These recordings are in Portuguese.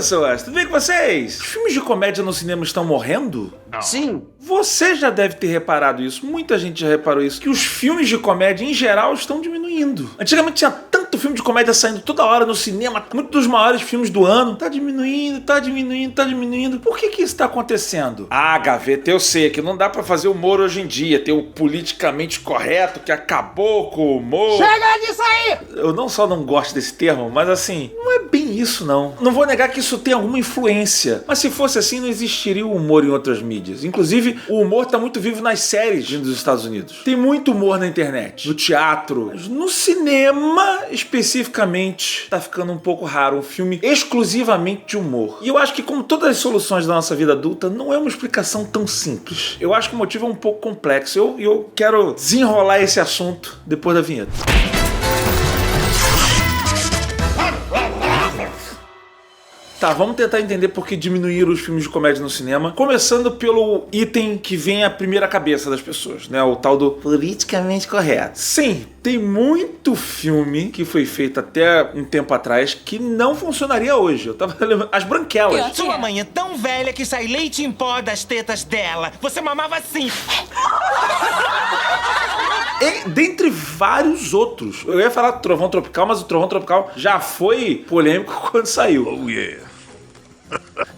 pessoas, tudo bem com vocês? Os filmes de comédia no cinema estão morrendo? Não. Sim. Você já deve ter reparado isso, muita gente já reparou isso, que os filmes de comédia em geral estão diminuindo. Antigamente tinha tanto filme de comédia saindo toda hora no cinema, muitos dos maiores filmes do ano. Tá diminuindo, tá diminuindo, tá diminuindo. Por que isso tá acontecendo? Ah, Gaveta, eu sei que não dá pra fazer humor hoje em dia, ter o politicamente correto que acabou com o humor. Chega disso aí! Eu não só não gosto desse termo, mas assim, não é bem isso não. Não vou negar que isso tem alguma influência, mas se fosse assim não existiria o humor em outras mídias. Inclusive, o humor tá muito vivo nas séries dos Estados Unidos. Tem muito humor na internet, no teatro, no cinema especificamente tá ficando um pouco raro um filme exclusivamente de humor. E eu acho que como todas as soluções da nossa vida adulta, não é uma explicação tão simples. Eu acho que o motivo é um pouco complexo. Eu quero desenrolar esse assunto depois da vinheta. Tá, vamos tentar entender por que diminuíram os filmes de comédia no cinema, começando pelo item que vem à primeira cabeça das pessoas, né? O tal do politicamente correto. Sim, tem muito filme que foi feito até um tempo atrás que não funcionaria hoje. Eu tava lembrando, As Branquelas. Sua mãe é tão velha que sai leite em pó das tetas dela. Você mamava assim. E dentre vários outros. Eu ia falar Trovão Tropical, mas o Trovão Tropical já foi polêmico quando saiu. Oh, yeah.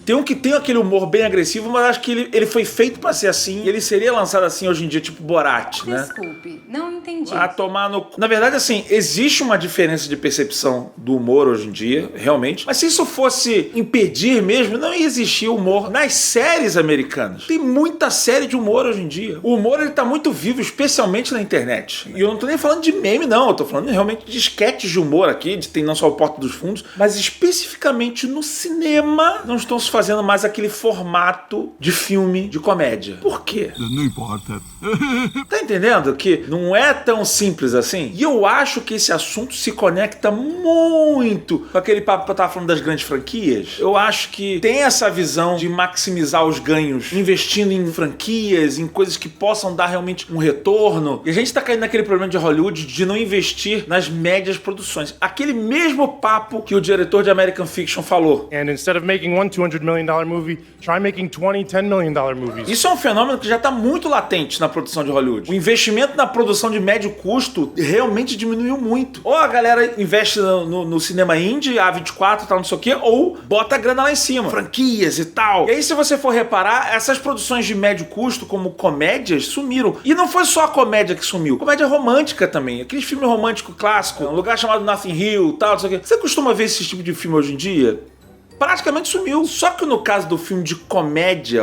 Tem um que tem aquele humor bem agressivo, mas acho que ele foi feito pra ser assim. E ele seria lançado assim hoje em dia, tipo Borat, né? Desculpe, não entendi. A tomar no... Na verdade, assim, existe uma diferença de percepção do humor hoje em dia, realmente. Mas se isso fosse impedir mesmo, não ia existir humor nas séries americanas. Tem muita série de humor hoje em dia. O humor, ele tá muito vivo, especialmente na internet. E eu não tô nem falando de meme, não. Eu tô falando realmente de sketches de humor aqui, tem não só o Porta dos Fundos, mas especificamente no cinema não estão se fazendo mais aquele formato de filme de comédia. Por quê? Não importa. Tá entendendo que não é tão simples assim? E eu acho que esse assunto se conecta muito com aquele papo que eu tava falando das grandes franquias. Eu acho que tem essa visão de maximizar os ganhos, investindo em franquias, em coisas que possam dar realmente um retorno. E a gente tá caindo naquele problema de Hollywood de não investir nas médias produções. Aquele mesmo papo que o diretor de American Fiction falou. And instead of making one $200 million movie, try making 20 $10 million movies. Isso é um fenômeno que já está muito latente na produção de Hollywood. O investimento na produção de médio custo realmente diminuiu muito. Ou a galera investe no cinema indie, A24 e tal, não sei o quê, ou bota a grana lá em cima. Franquias e tal. E aí, se você for reparar, essas produções de médio custo, como comédias, sumiram. E não foi só a comédia que sumiu. Comédia romântica também. Aqueles filmes românticos clássicos, um lugar chamado Nothing Hill, tal, não sei o quê. Você costuma ver esse tipo de filme hoje em dia? Praticamente sumiu. Só que no caso do filme de comédia,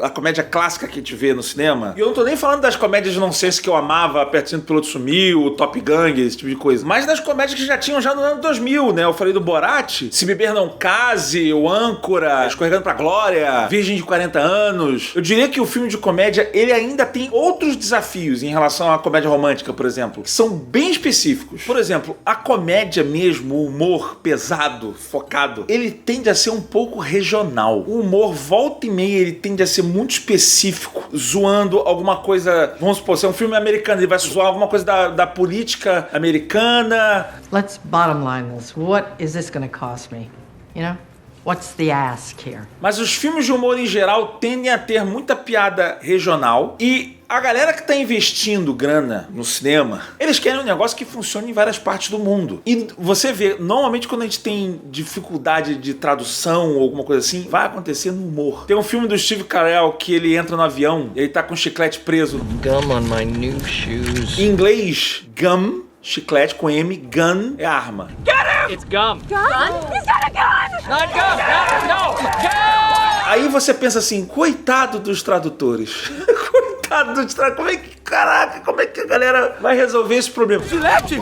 a comédia clássica que a gente vê no cinema, e eu não tô nem falando das comédias de nonsense que eu amava, Apertando o Piloto Sumiu, Top Gun, esse tipo de coisa, mas das comédias que já tinham já no ano 2000, né? Eu falei do Borat, Se Beber Não Case, O Âncora, Escorregando pra Glória, Virgem de 40 Anos. Eu diria que o filme de comédia, ele ainda tem outros desafios em relação à comédia romântica, por exemplo, que são bem específicos. Por exemplo, a comédia mesmo, o humor pesado, focado, ele tende a ser um pouco regional. O humor, volta e meia, ele tende a ser muito específico, zoando alguma coisa. Vamos supor, se é um filme americano, ele vai zoar alguma coisa da política americana. Let's bottom line this. What is this gonna cost me? You know? What's the ask here? Mas os filmes de humor em geral tendem a ter muita piada regional e a galera que tá investindo grana no cinema, eles querem um negócio que funcione em várias partes do mundo. E você vê, normalmente quando a gente tem dificuldade de tradução ou alguma coisa assim, vai acontecer no humor. Tem um filme do Steve Carell que ele entra no avião e ele tá com um chiclete preso. Gum on my new shoes. Em inglês, gum, chiclete com M, gun é arma. It's gum. Gun? He's got a gun! Not gum. No. Gum! Aí você pensa assim, coitado dos tradutores. Coitado dos tradutores. Como é que, caraca, como é que a galera vai resolver esse problema? Gillette!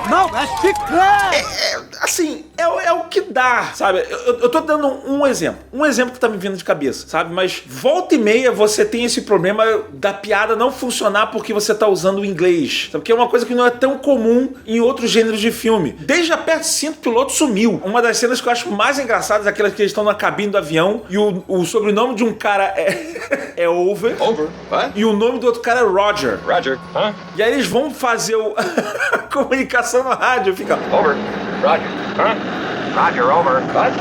Não, é chiclete! Assim, é o que dá, sabe? Eu tô dando um exemplo. Um exemplo que tá me vindo de cabeça, sabe? Mas volta e meia você tem esse problema da piada não funcionar porque você tá usando o inglês. Sabe? Porque é uma coisa que não é tão comum em outros gêneros de filme. Desde Aperta o Cinto, o piloto sumiu. Uma das cenas que eu acho mais engraçadas é aquelas que eles estão na cabine do avião e o sobrenome de um cara é Over. Over? What? E o nome do outro cara é Roger. Roger. Huh? E aí eles vão fazer a comunicação no rádio. Fica... Over. Roger. Huh? Roger, over. What?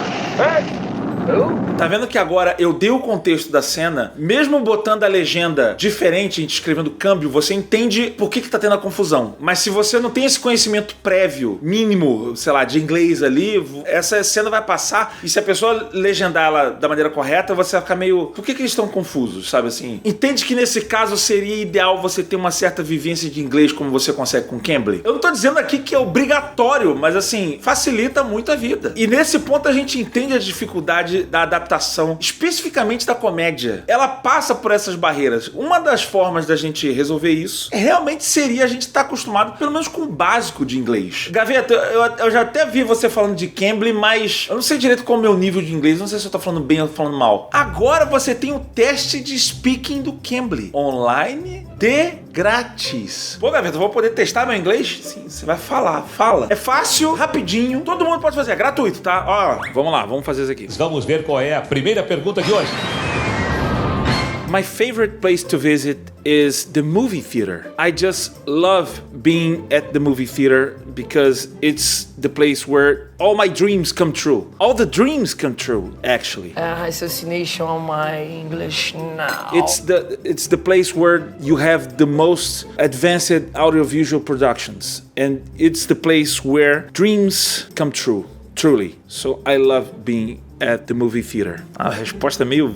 Tá vendo que agora eu dei o contexto da cena, mesmo botando a legenda diferente, a gente escrevendo câmbio, você entende por que tá tendo a confusão. Mas se você não tem esse conhecimento prévio, mínimo, sei lá, de inglês ali, essa cena vai passar e se a pessoa legendar ela da maneira correta, você vai ficar meio... Por que eles estão confusos, sabe assim? Entende que nesse caso seria ideal você ter uma certa vivência de inglês como você consegue com Cambly? Eu não tô dizendo aqui que é obrigatório, mas assim, facilita muito a vida. E nesse ponto a gente entende a dificuldade da adaptação, especificamente da comédia. Ela passa por essas barreiras. Uma das formas da gente resolver isso realmente seria a gente estar acostumado, pelo menos com o básico de inglês. Gaveta, eu já até vi você falando de Cambly, mas eu não sei direito qual é o meu nível de inglês, não sei se eu tô falando bem ou falando mal. Agora você tem o teste de speaking do Cambly, online, de grátis. Pô, Gaveta, eu vou poder testar meu inglês? Sim, você vai falar, fala. É fácil, rapidinho, todo mundo pode fazer, é gratuito, tá? Ó, vamos lá, vamos fazer isso aqui. Vamos ver qual é a primeira pergunta de hoje. My favorite place to visit is the movie theater. I just love being at the movie theater because it's the place where all my dreams come true. All the dreams come true, actually. Assassination on my English now. It's the place where you have the most advanced audiovisual productions, and it's the place where dreams come true, truly. So I love being at the movie theater. A resposta é meio...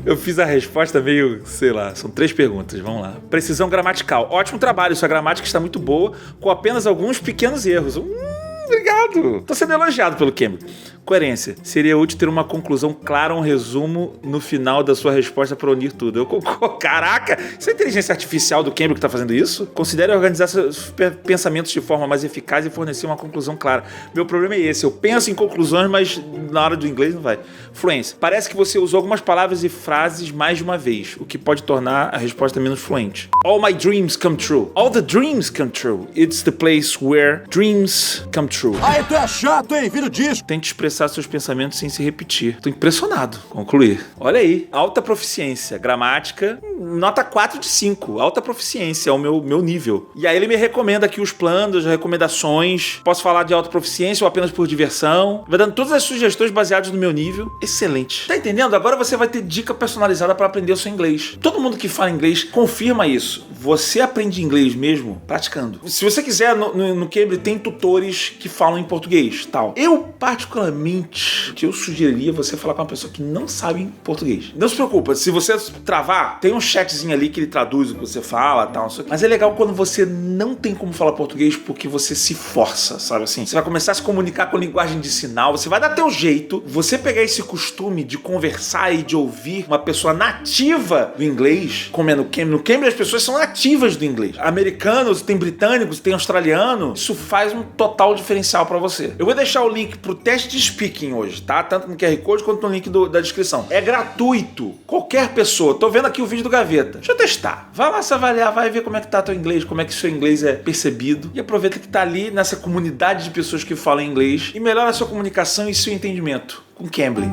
Eu fiz a resposta meio, sei lá, são 3 perguntas, vamos lá. Precisão gramatical. Ótimo trabalho, sua gramática está muito boa, com apenas alguns pequenos erros. Obrigado. Tô sendo elogiado pelo Cambly. Coerência. Seria útil ter uma conclusão clara, um resumo no final da sua resposta para unir tudo. Eu concordo. Caraca! Isso é a inteligência artificial do Cambly que tá fazendo isso? Considere organizar seus pensamentos de forma mais eficaz e fornecer uma conclusão clara. Meu problema é esse. Eu penso em conclusões, mas na hora do inglês não vai. Fluência. Parece que você usou algumas palavras e frases mais de uma vez, o que pode tornar a resposta menos fluente. All my dreams come true. All the dreams come true. It's the place where dreams come true. Ai, tu é chato, hein? Vira o disco. Tente expressar seus pensamentos sem se repetir. Tô impressionado. Concluir. Olha aí. Alta proficiência. Gramática, nota 4 de 5. Alta proficiência é o meu nível. E aí ele me recomenda aqui os planos, recomendações. Posso falar de alta proficiência ou apenas por diversão. Vai dando todas as sugestões baseadas no meu nível. Excelente. Tá entendendo? Agora você vai ter dica personalizada para aprender o seu inglês. Todo mundo que fala inglês confirma isso. Você aprende inglês mesmo praticando. Se você quiser, no Cambly tem tutores que falam em português, tal. Eu, particularmente, eu sugeriria você falar com uma pessoa que não sabe português. Não se preocupa, se você travar, tem um chatzinho ali que ele traduz o que você fala, tal, não sei o quê. Mas é legal quando você não tem como falar português porque você se força, sabe assim? Você vai começar a se comunicar com linguagem de sinal, você vai dar teu jeito, você pegar esse costume de conversar e de ouvir uma pessoa nativa do inglês, como é no Cambly. No Cambly as pessoas são nativas do inglês. Americanos, tem britânicos, tem australiano. Isso faz um total diferencial pra você. Eu vou deixar o link pro teste de speaking hoje, tá? Tanto no QR Code quanto no link da descrição. É gratuito. Qualquer pessoa. Tô vendo aqui o vídeo do Gaveta. Deixa eu testar. Vai lá se avaliar, vai ver como é que tá teu inglês, como é que seu inglês é percebido. E aproveita que tá ali nessa comunidade de pessoas que falam inglês e melhora a sua comunicação e seu entendimento com Cambly.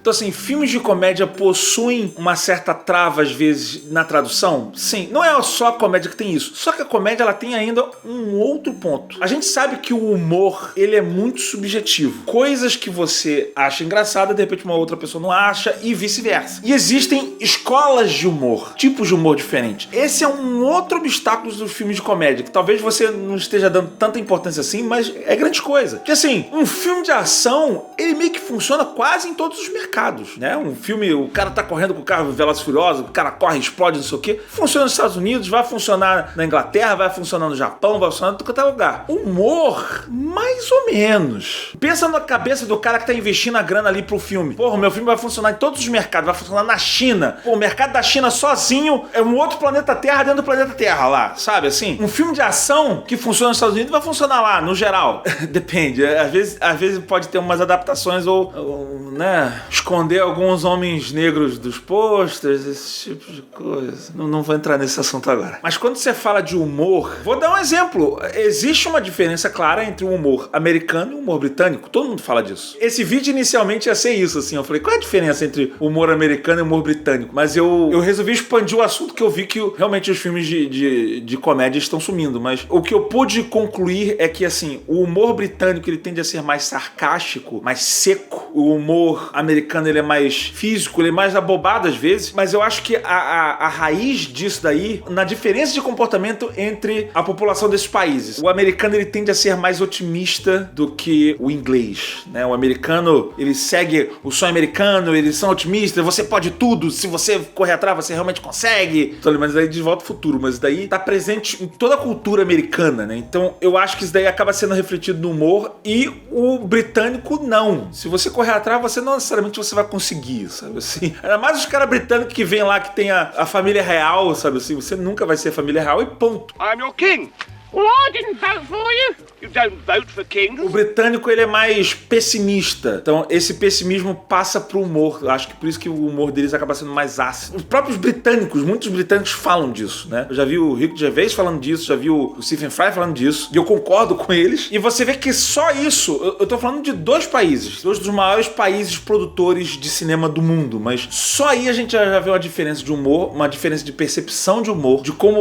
Então assim, filmes de comédia possuem uma certa trava às vezes na tradução? Sim, não é só a comédia que tem isso. Só que a comédia ela tem ainda um outro ponto. A gente sabe que o humor, ele é muito subjetivo. Coisas que você acha engraçada, de repente uma outra pessoa não acha e vice-versa. E existem escolas de humor, tipos de humor diferentes. Esse é um outro obstáculo dos filmes de comédia, que talvez você não esteja dando tanta importância assim, mas é grande coisa. Porque assim, um filme de ação, ele meio que funciona quase em todos os mercados. Né? Um filme, o cara tá correndo com o carro Velozes e Furiosos, o cara corre, explode, não sei o quê. Funciona nos Estados Unidos, vai funcionar na Inglaterra, vai funcionar no Japão, vai funcionar em todo lugar. Humor, mais ou menos. Pensa na cabeça do cara que tá investindo a grana ali pro filme. Porra, o meu filme vai funcionar em todos os mercados, vai funcionar na China. Pô, o mercado da China sozinho é um outro planeta Terra dentro do planeta Terra lá, sabe assim? Um filme de ação que funciona nos Estados Unidos vai funcionar lá, no geral. Depende, às vezes pode ter umas adaptações ou né, esconder alguns homens negros dos posters, esse tipo de coisa. Não vou entrar nesse assunto agora. Mas quando você fala de humor, vou dar um exemplo. Existe uma diferença clara entre o humor americano e o humor britânico. Todo mundo fala disso. Esse vídeo inicialmente ia ser isso, assim. Eu falei, qual é a diferença entre o humor americano e o humor britânico? Mas eu resolvi expandir o assunto, que eu vi que realmente os filmes de comédia estão sumindo. Mas o que eu pude concluir é que, assim, o humor britânico ele tende a ser mais sarcástico, mais seco. O humor americano ele é mais físico, ele é mais abobado às vezes. Mas eu acho que a raiz disso daí, na diferença de comportamento entre a população desses países. O americano ele tende a ser mais otimista do que o inglês, né? O americano, ele segue o sonho americano, eles são otimistas, você pode tudo, se você correr atrás, você realmente consegue. Mas daí de Volta ao Futuro, mas daí tá presente em toda a cultura americana, né? Então eu acho que isso daí acaba sendo refletido no humor e o britânico não. Se você correr atrás, você não necessariamente você vai conseguir, sabe assim? Ainda mais os caras britânicos que vêm lá que tem a família real, sabe assim? Você nunca vai ser família real e ponto. I'm your king. Well, I didn't vote for you. You don't vote for kings. O britânico, ele é mais pessimista. Então, esse pessimismo passa pro humor. Eu acho que por isso que o humor deles acaba sendo mais ácido. Os próprios britânicos, muitos britânicos falam disso, né? Eu já vi o Rick Gervais falando disso, já vi o Stephen Fry falando disso, e eu concordo com eles. E você vê que só isso... Eu tô falando de dois países, dois dos maiores países produtores de cinema do mundo, mas só aí a gente já vê uma diferença de humor, uma diferença de percepção de humor, de como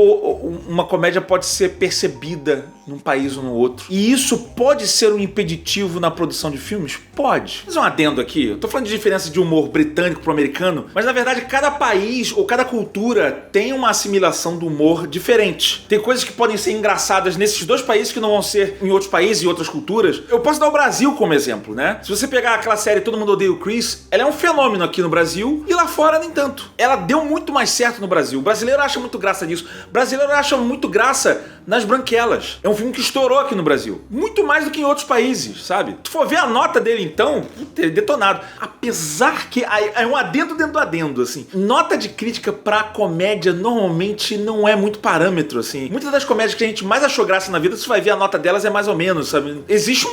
uma comédia pode ser percebida num país ou no outro. E isso pode ser um impeditivo na produção de filmes? Pode. Vou fazer um adendo aqui. Eu tô falando de diferença de humor britânico pro americano, mas na verdade cada país ou cada cultura tem uma assimilação do humor diferente. Tem coisas que podem ser engraçadas nesses dois países que não vão ser em outros países e outras culturas. Eu posso dar o Brasil como exemplo, né? Se você pegar aquela série Todo Mundo Odeia o Chris, ela é um fenômeno aqui no Brasil e lá fora nem tanto. Ela deu muito mais certo no Brasil. O brasileiro acha muito graça disso. O brasileiro acha muito graça nas Branquelas. É um filme que estourou aqui no Brasil. Muito mais do que em outros países, sabe? Tu for ver a nota dele, então, ele é detonado. Apesar que... é um adendo dentro do adendo, assim. Nota de crítica pra comédia, normalmente, não é muito parâmetro, assim. Muitas das comédias que a gente mais achou graça na vida, você vai ver a nota delas é mais ou menos, sabe? Existe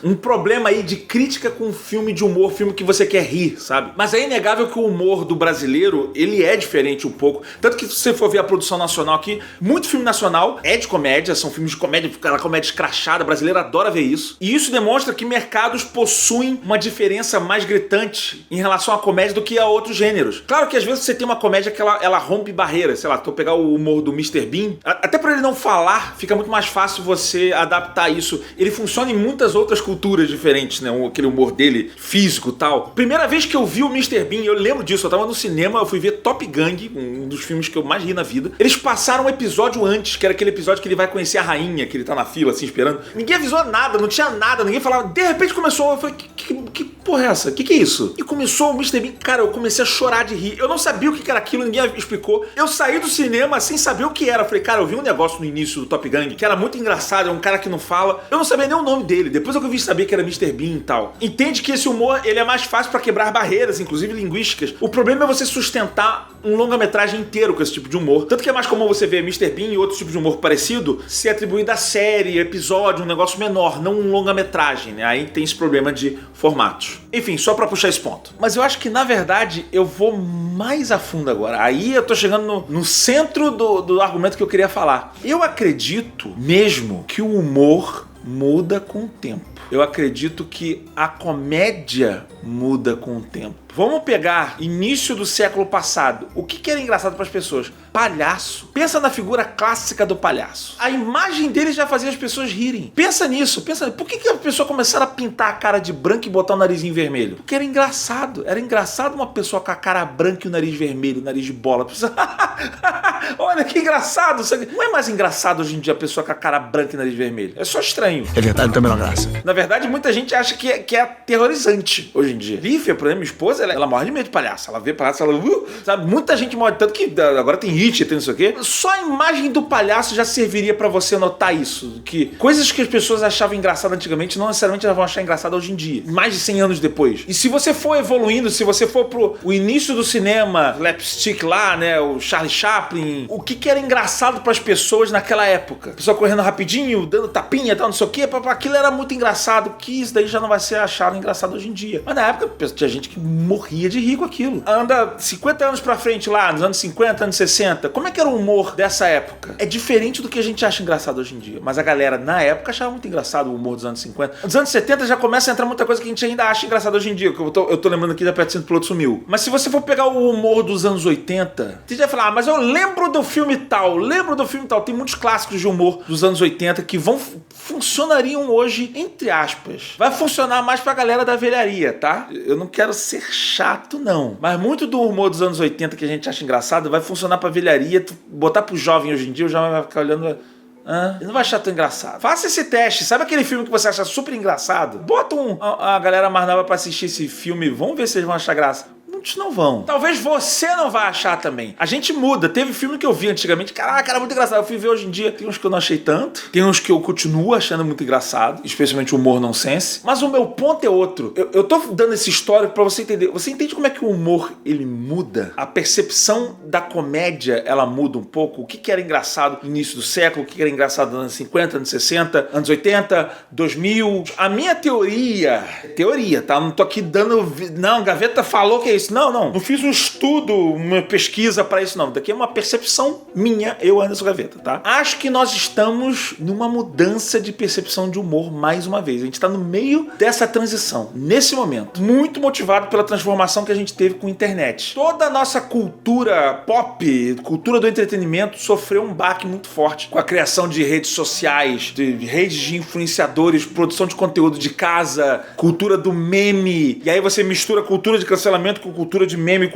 um problema aí de crítica com filme de humor, filme que você quer rir, sabe? Mas é inegável que o humor do brasileiro, ele é diferente um pouco. Tanto que se você for ver a produção nacional aqui, muito filme nacional é de comédia, são filmes de comédia, aquela comédia escrachada, a brasileira adora ver isso. E isso demonstra que mercados possuem uma diferença mais gritante em relação à comédia do que a outros gêneros. Claro que às vezes você tem uma comédia que ela rompe barreiras, sei lá, tu pegar o humor do Mr. Bean, até pra ele não falar, fica muito mais fácil você adaptar isso. Ele funciona em muitas outras culturas diferentes, né? Aquele humor dele, físico e tal. Primeira vez que eu vi o Mr. Bean, eu lembro disso, eu tava no cinema, eu fui ver Top Gang, um dos filmes que eu mais ri na vida. Eles passaram um episódio antes, que era aquele episódio que ele vai conhecer a rainha, que ele tá na fila, assim, esperando. Ninguém avisou nada, não tinha nada, ninguém falava. De repente começou, eu falei, que porra é essa? Que é isso? E começou o Mr. Bean, cara, eu comecei a chorar de rir. Eu não sabia o que era aquilo, ninguém explicou. Eu saí do cinema sem saber o que era. Eu falei, cara, eu vi um negócio no início do Top Gang, que era muito engraçado, é um cara que não fala. Eu não sabia nem o nome dele. Depois eu vi saber que era Mr. Bean e tal. Entende que esse humor, ele é mais fácil pra quebrar barreiras, inclusive linguísticas. O problema é você sustentar um longa-metragem inteiro com esse tipo de humor. Tanto que é mais comum você ver Mr. Bean e outros tipos de humor parecido ser atribuído a série, episódio, um negócio menor, não um longa-metragem, né? Aí tem esse problema de formatos. Enfim, só pra puxar esse ponto. Mas eu acho que, na verdade, eu vou mais a fundo agora. Aí eu tô chegando no centro do argumento que eu queria falar. Eu acredito mesmo que o humor muda com o tempo. Eu acredito que a comédia muda com o tempo. Vamos pegar início do século passado. O que era engraçado para as pessoas? Palhaço. Pensa na figura clássica do palhaço. A imagem dele já fazia as pessoas rirem. Pensa nisso. Por que a pessoa começaram a pintar a cara de branco e botar o narizinho vermelho? Porque era engraçado. Era engraçado uma pessoa com a cara branca e o nariz vermelho, o nariz de bola. Olha que engraçado. Não é mais engraçado hoje em dia a pessoa com a cara branca e o nariz vermelho. É só estranho. É verdade, não tem a menor graça. Na verdade, muita gente acha que é aterrorizante hoje em dia. Lívia, por exemplo, minha esposa, ela morre de medo de palhaço. Ela vê palhaço, ela... sabe? Muita gente morre, tanto que agora tem hit, tem não sei o quê. Só a imagem do palhaço já serviria pra você notar isso. Que coisas que as pessoas achavam engraçado antigamente, não necessariamente elas vão achar engraçado hoje em dia. Mais de 100 anos depois. E se você for evoluindo, se você for pro início do cinema, slapstick lá, né? O Charlie Chaplin. O que era engraçado pras pessoas naquela época? A pessoa correndo rapidinho, dando tapinha, tal, não sei o quê. Aquilo era muito engraçado, que isso daí já não vai ser achado engraçado hoje em dia. Mas na época tinha gente que morria de rir com aquilo. Anda 50 anos pra frente lá, nos anos 50, anos 60, como é que era o humor dessa época? É diferente do que a gente acha engraçado hoje em dia. Mas a galera, na época, achava muito engraçado o humor dos anos 50. Nos anos 70 já começa a entrar muita coisa que a gente ainda acha engraçado hoje em dia, que eu tô lembrando aqui da Petzinho do Piloto Sumiu. Mas se você for pegar o humor dos anos 80, você vai falar, mas eu lembro do filme tal. Tem muitos clássicos de humor dos anos 80 que funcionariam hoje, entre aspas. Vai funcionar mais pra galera da velharia, tá? Eu não quero ser chato, não. Mas muito do humor dos anos 80 que a gente acha engraçado vai funcionar pra velharia. Tu botar pro jovem hoje em dia, o jovem vai ficar olhando... Ele não vai achar tão engraçado. Faça esse teste. Sabe aquele filme que você acha super engraçado? Bota a galera mais nova pra assistir esse filme. Vamos ver se eles vão achar graça. Muitos não vão. Talvez você não vá achar também. A gente muda. Teve filme que eu vi antigamente. Caraca, era muito engraçado. Eu fui ver hoje em dia. Tem uns que eu não achei tanto. Tem uns que eu continuo achando muito engraçado. Especialmente o humor nonsense. Mas o meu ponto é outro. Eu tô dando esse histórico pra você entender. Você entende como é que o humor, ele muda? A percepção da comédia, ela muda um pouco. O que era engraçado no início do século. O que era engraçado nos anos 50, anos 60, anos 80, 2000. A minha teoria, tá? Não tô aqui dando... Não, Gaveta falou que é isso. Não fiz um estudo, uma pesquisa pra isso, não. Daqui é uma percepção minha, eu, Anderson Gaveta, tá? Acho que nós estamos numa mudança de percepção de humor mais uma vez. A gente tá no meio dessa transição, nesse momento. Muito motivado pela transformação que a gente teve com a internet. Toda a nossa cultura pop, cultura do entretenimento, sofreu um baque muito forte com a criação de redes sociais, de redes de influenciadores, produção de conteúdo de casa, cultura do meme. E aí você mistura cultura de cancelamento com cultura de meme,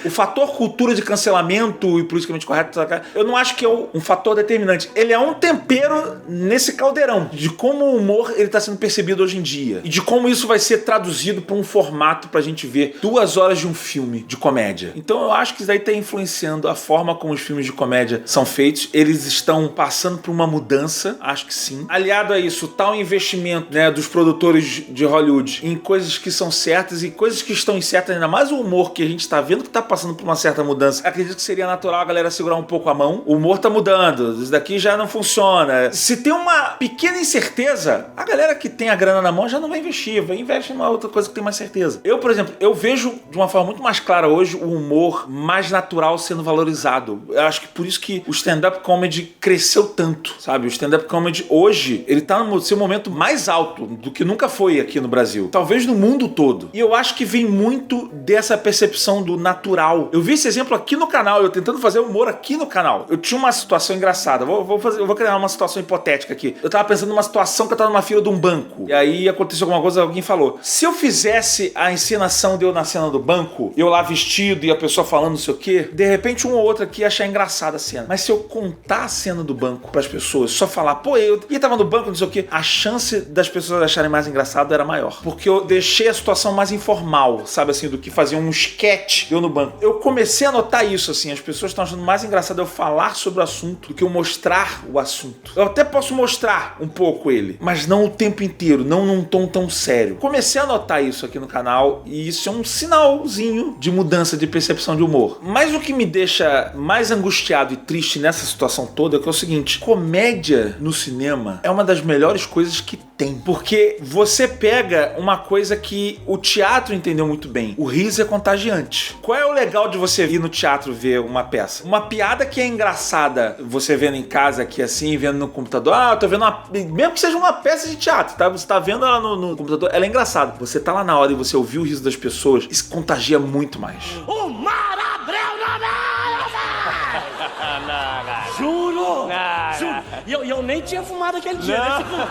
o fator cultura de cancelamento e politicamente correto, eu não acho que é um fator determinante. Ele é um tempero nesse caldeirão de como o humor ele tá sendo percebido hoje em dia e de como isso vai ser traduzido para um formato pra gente ver 2 horas de um filme de comédia. Então eu acho que isso daí tá influenciando a forma como os filmes de comédia são feitos. Eles estão passando por uma mudança, acho que sim. Aliado a isso, tá o investimento, né, dos produtores de Hollywood em coisas que são certas e coisas que estão incertas, ainda mais o humor que a gente tá vendo que tá passando por uma certa mudança. Acredito que seria natural a galera segurar um pouco a mão. O humor tá mudando, isso daqui já não funciona. Se tem uma pequena incerteza, a galera que tem a grana na mão já não vai investir, vai investir em uma outra coisa que tem mais certeza. Eu, por exemplo, eu vejo de uma forma muito mais clara hoje o humor mais natural sendo valorizado. Eu acho que por isso que o stand-up comedy cresceu tanto, sabe? O stand-up comedy hoje, ele tá no seu momento mais alto do que nunca foi aqui no Brasil. Talvez no mundo todo. E eu acho que vem muito dessa percepção do natural. Eu vi esse exemplo aqui no canal, eu tentando fazer humor aqui no canal. Eu tinha uma situação engraçada. Eu vou criar uma situação hipotética aqui. Eu tava pensando numa situação que eu tava numa fila de um banco. E aí aconteceu alguma coisa, alguém falou: se eu fizesse a encenação de eu na cena do banco, eu lá vestido e a pessoa falando não sei o quê, de repente um ou outro aqui ia achar engraçada a cena. Mas se eu contar a cena do banco pras pessoas, só falar, pô, eu tava no banco, não sei o quê, a chance das pessoas acharem mais engraçado era maior. Porque eu deixei a situação mais informal, sabe assim, do que fazer um sketch eu no banco. Eu comecei a notar isso, assim, as pessoas estão achando mais engraçado eu falar sobre o assunto do que eu mostrar o assunto. Eu até posso mostrar um pouco ele, mas não o tempo inteiro, não num tom tão sério. Comecei a notar isso aqui no canal e isso é um sinalzinho de mudança de percepção de humor. Mas o que me deixa mais angustiado e triste nessa situação toda é que é o seguinte: comédia no cinema é uma das melhores coisas que tem. Porque você pega uma coisa que o teatro entendeu muito bem. O riso é contagiante. Qual é o legal de você ir no teatro ver uma peça? Uma piada que é engraçada, você vendo em casa aqui assim, vendo no computador. Ah, eu tô vendo uma... Mesmo que seja uma peça de teatro, tá? Você tá vendo ela no computador, ela é engraçada. Você tá lá na hora e você ouvir o riso das pessoas, isso contagia muito mais. O Mar Abreu Juro! Juro! E eu nem tinha fumado aquele dia, né?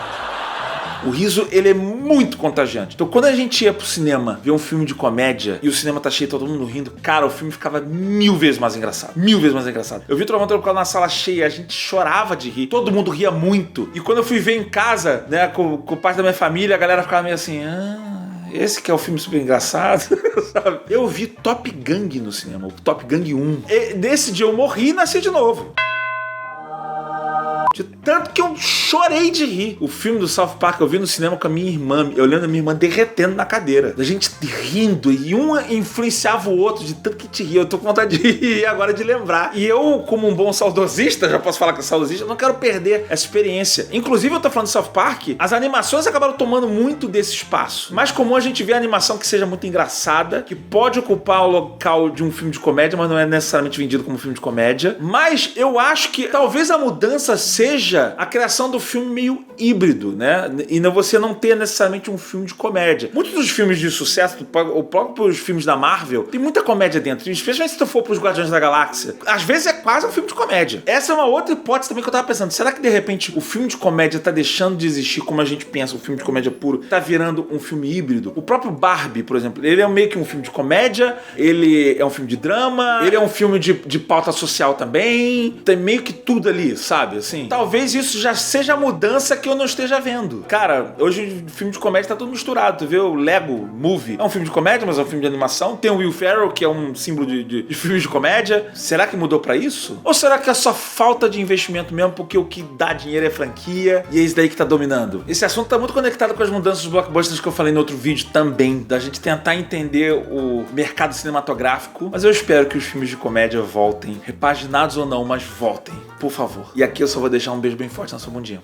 O riso, ele é muito contagiante. Então, quando a gente ia pro cinema ver um filme de comédia e o cinema tá cheio, todo mundo rindo, cara, o filme ficava 1000 vezes mais engraçado. 1000 vezes mais engraçado. Eu vi o Trovão Tropical na sala cheia, a gente chorava de rir. Todo mundo ria muito. E quando eu fui ver em casa, né, com parte da minha família, a galera ficava meio assim... esse que é o filme super engraçado, sabe? Eu vi Top Gang no cinema, o Top Gang 1. E nesse dia eu morri e nasci de novo. De Tanto que eu chorei de rir. O filme do South Park eu vi no cinema com a minha irmã, eu olhando a minha irmã derretendo na cadeira. A gente rindo, e um influenciava o outro de tanto que te ria. Eu tô com vontade de rir agora de lembrar. E eu, como um bom saudosista, já posso falar que é saudosista, eu não quero perder essa experiência. Inclusive, eu tô falando de South Park, as animações acabaram tomando muito desse espaço. Mais comum a gente ver animação que seja muito engraçada, que pode ocupar o local de um filme de comédia, mas não é necessariamente vendido como filme de comédia. Mas eu acho que talvez a mudança seja a criação do filme meio híbrido, né? E você não ter necessariamente um filme de comédia. Muitos dos filmes de sucesso, ou próprios filmes da Marvel, tem muita comédia dentro, especialmente se tu for pros Guardiões da Galáxia. Às vezes é quase um filme de comédia. Essa é uma outra hipótese também que eu tava pensando. Será que de repente o filme de comédia tá deixando de existir como a gente pensa, o filme de comédia puro, tá virando um filme híbrido? O próprio Barbie, por exemplo, ele é meio que um filme de comédia, ele é um filme de drama, ele é um filme de pauta social também, tem meio que tudo ali, sabe? Assim, talvez isso já seja a mudança que eu não esteja vendo. Cara, hoje o filme de comédia tá tudo misturado, tu vê o Lego Movie, é um filme de comédia, mas é um filme de animação, tem o Will Ferrell, que é um símbolo de filmes de comédia. Será que mudou pra isso? Ou será que é só falta de investimento mesmo, porque o que dá dinheiro é franquia, e é isso daí que tá dominando? Esse assunto tá muito conectado com as mudanças dos blockbusters que eu falei no outro vídeo também, da gente tentar entender o mercado cinematográfico, mas eu espero que os filmes de comédia voltem, repaginados ou não, mas voltem, por favor. E aqui eu só vou deixar um beijo bem forte na sua bundinha.